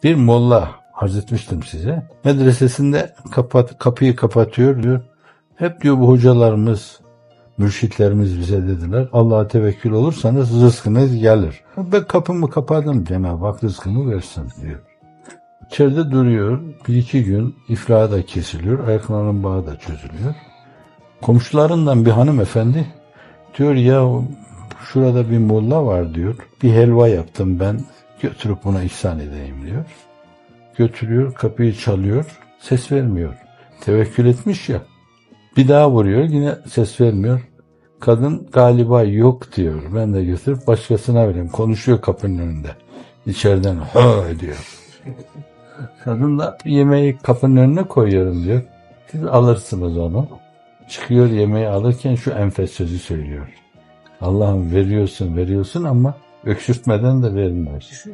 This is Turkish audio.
Bir molla arz etmiştim size. Medresesinde kapıyı kapatıyor diyor. Hep diyor bu hocalarımız, mürşitlerimiz bize dediler. Allah'a tevekkül olursanız rızkınız gelir. Ben kapımı kapadım, Cenab-ı Hak rızkımı versin diyor. İçeride duruyor. Bir iki gün iflahı da kesiliyor. Ayaklarının bağı da çözülüyor. Komşularından bir hanımefendi diyor ya şurada bir molla var diyor. Bir helva yaptım ben. Götürüp buna ihsan edeyim diyor. Götürüyor, kapıyı çalıyor. Ses vermiyor. Tevekkül etmiş ya. Bir daha vuruyor, yine ses vermiyor. Kadın galiba yok diyor. Ben de götürüp başkasına vereyim. Konuşuyor kapının önünde. İçeriden ha diyor. Kadın da yemeği kapının önüne koyuyorum diyor. Siz alırsınız onu. Çıkıyor yemeği alırken şu enfes sözü söylüyor. Allah'ım veriyorsun ama öksürtmeden de vermiyorsun.